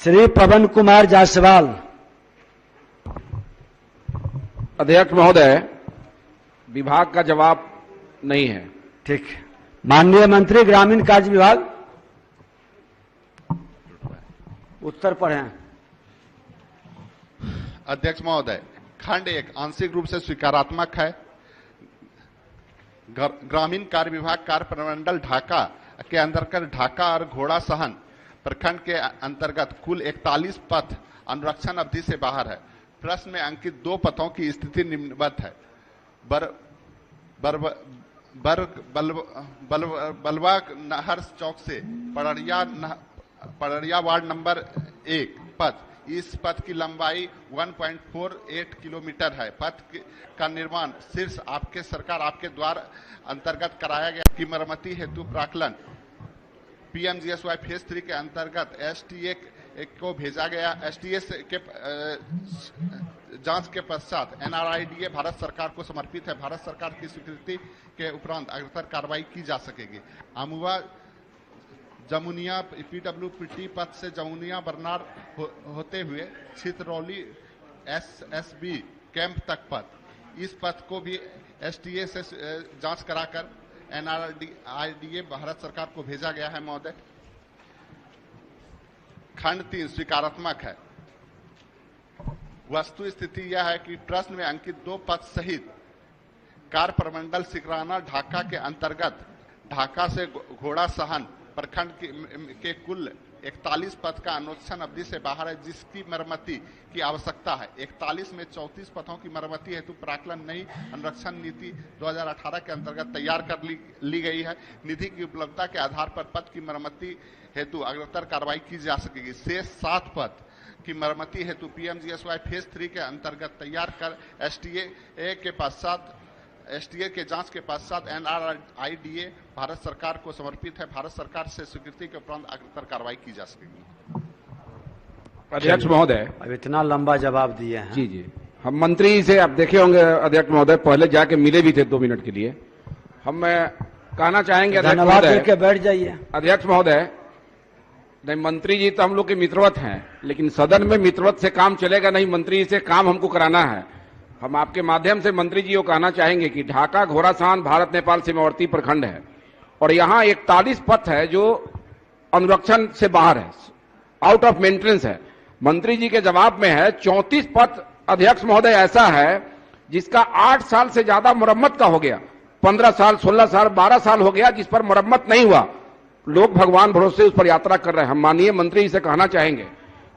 श्री पवन कुमार जायसवाल। अध्यक्ष महोदय, विभाग का जवाब नहीं है। ठीक। माननीय मंत्री ग्रामीण कार्य विभाग, उत्तर पढ़ें। अध्यक्ष महोदय, खंड 1 आंशिक रूप से स्वीकारात्मक है। ग्रामीण कार्य विभाग कार्य प्रमंडल ढाका के अंतर्गत ढाका और घोड़ा सहन प्रखंड के अंतर्गत कुल 41 पथ अनुरक्षण अवधि से बाहर है। प्रश्न में अंकित 2 पथों की स्थिति निम्नवत है। बलवा नहर चौक से पड़रिया वार्ड नंबर 1 पथ, इस पथ की लंबाई 1.48 किलोमीटर है। पथ का निर्माण शीर्ष आपके सरकार आपके द्वार अंतर्गत कराया गया की मरम्मति हेतु प्राक्कलन पीएमजीएसवाई फेज 3 के अंतर्गत एसटीए को भेजा गया। एसटीएस के जांच के पश्चात एनआरआईडीए भारत सरकार को समर्पित है। भारत सरकार की स्वीकृति के उपरांत अग्रतर कार्रवाई की जा सकेगी। अमुआ जमुनिया पीडब्ल्यूपीटी पथ से जमुनिया बरनार होते हुए छितरौली एसएसबी कैंप तक पथ, इस पथ को भी एसटीए से जांच कराकर एनआरआईडीए भारत सरकार को भेजा गया है। महोदय, खंड 3 स्वीकारात्मक है। वस्तु स्थिति यह है कि प्रश्न में अंकित 2 पथ सहित कार्य प्रमंडल सिकराना ढाका के अंतर्गत ढाका से घोड़ा सहन प्रखंड के कुल 41 पथ का अनुरक्षण अवधि से बाहर है, जिसकी मरम्मति की आवश्यकता है। 41 में 34 पथों की मरम्मति हेतु प्राक्कलन नई अनुरक्षण नीति 2018 के अंतर्गत तैयार कर ली गई है। निधि की उपलब्धता के आधार पर पथ की मरम्मति हेतु अग्रतर कार्रवाई की जा सकेगी। शेष 7 पथ की मरम्मति हेतु पीएमजीएसवाई फेज 3 के अंतर्गत तैयार कर एसटीए के जांच के पश्चात एनआरआईडीए भारत सरकार को समर्पित है। भारत सरकार से स्वीकृति के उपरांत अग्रतर कार्रवाई की जा सकेगी। अध्यक्ष महोदय, अब इतना लंबा जवाब दिए हैं। जी, हम मंत्री से आप देखे होंगे अध्यक्ष महोदय, पहले जाके मिले भी थे 2 मिनट के लिए। हम कहना चाहेंगे अध्यक्ष महोदय के बैठ जाइए। अध्यक्ष महोदय, नहीं, मंत्री जी तो हम लोग के मित्रवत हैं, लेकिन सदन में मित्रवत से काम चलेगा नहीं। मंत्री जी से काम हमको कराना है। हम आपके माध्यम से मंत्री जी को कहना चाहेंगे कि ढाका घोड़ासान भारत नेपाल सीमावर्ती प्रखंड है और यहाँ 41 पथ है जो अनुरक्षण से बाहर है, आउट ऑफ मेंटेनेंस है। मंत्री जी के जवाब में है 34 पथ अध्यक्ष महोदय ऐसा है जिसका 8 साल से ज्यादा मरम्मत का हो गया, 15 साल 16 साल 12 साल हो गया, जिस पर मरम्मत नहीं हुआ। लोग भगवान भरोसे उस पर यात्रा कर रहे हैं। हम माननीय मंत्री जी से कहना चाहेंगे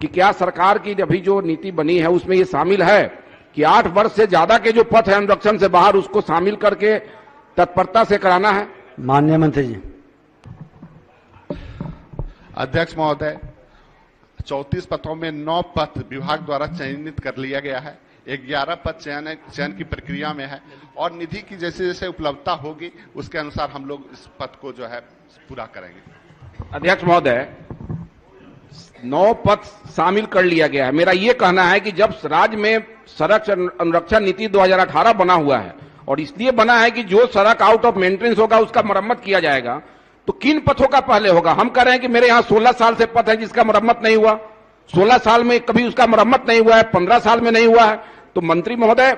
कि क्या सरकार की अभी जो नीति बनी है उसमें ये शामिल है कि 8 वर्ष से ज्यादा के जो पथ है अनुरक्षण से बाहर, उसको शामिल करके तत्परता से कराना है। माननीय मंत्री जी। अध्यक्ष महोदय, 34 पथों में 9 पथ विभाग द्वारा चयनित कर लिया गया है। 11 पथ चयन की प्रक्रिया में है और निधि की जैसे जैसे उपलब्धता होगी उसके अनुसार हम लोग इस पथ को जो है पूरा करेंगे। अध्यक्ष महोदय, 9 पथ शामिल कर लिया गया है। मेरा यह कहना है कि जब राज्य में सड़क अनुरक्षण नीति 2018 बना हुआ है और इसलिए बना है कि जो सड़क आउट ऑफ मेंटेनेंस होगा उसका मरम्मत किया जाएगा, तो किन पथों का पहले होगा? हम कह रहे हैं कि मेरे यहाँ 16 साल से पथ है जिसका मरम्मत नहीं हुआ, 16 साल में कभी उसका मरम्मत नहीं हुआ है, 15 साल में नहीं हुआ है। तो मंत्री महोदय,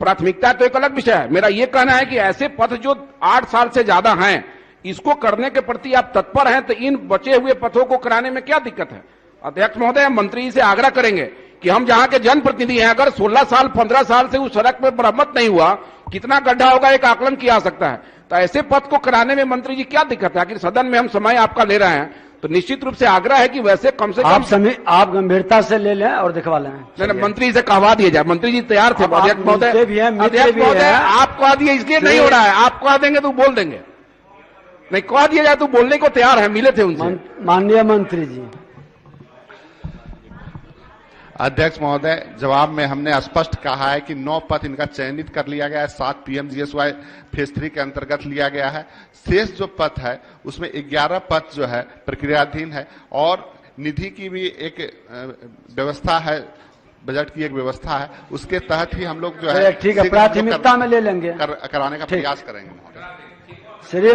प्राथमिकता तो एक अलग विषय है। मेरा यह कहना है कि ऐसे पथ जो 8 साल से ज्यादा हैं, इसको करने के प्रति आप तत्पर हैं, तो इन बचे हुए पथों को कराने में क्या दिक्कत है? अध्यक्ष महोदय, मंत्री जी से आग्रह करेंगे कि हम जहां के जनप्रतिनिधि हैं, अगर 16 साल 15 साल से उस सड़क में मरम्मत नहीं हुआ, कितना गड्ढा होगा एक आकलन किया जा सकता है। तो ऐसे पथ को कराने में मंत्री जी क्या दिक्कत है? आखिर सदन में हम समय आपका ले रहे हैं, तो निश्चित रूप से आग्रह है कि वैसे कम से कम आप गंभीरता से ले लें और दिखवा लें। नहीं, मंत्री से कहवा दिया जाए। मंत्री जी तैयार थे। अध्यक्ष महोदय, आप कह दिए इसलिए नहीं हो रहा है। आप कह देंगे तो बोल देंगे, नहीं कह दिया जाए तो बोलने को तैयार है। मिले थे उनसे। माननीय मंत्री जी। अध्यक्ष महोदय, जवाब में हमने स्पष्ट कहा है कि 9 पथ इनका चयनित कर लिया गया है, 7 पीएमजीएसवाई फेज 3 के अंतर्गत लिया गया है। शेष जो पथ है उसमें 11 पथ जो है प्रक्रियाधीन है और निधि की भी एक व्यवस्था है, बजट की एक व्यवस्था है, उसके तहत ही हम लोग जो है ठीक है, प्राथमिकता में ले लेंगे, कराने का प्रयास करेंगे। श्री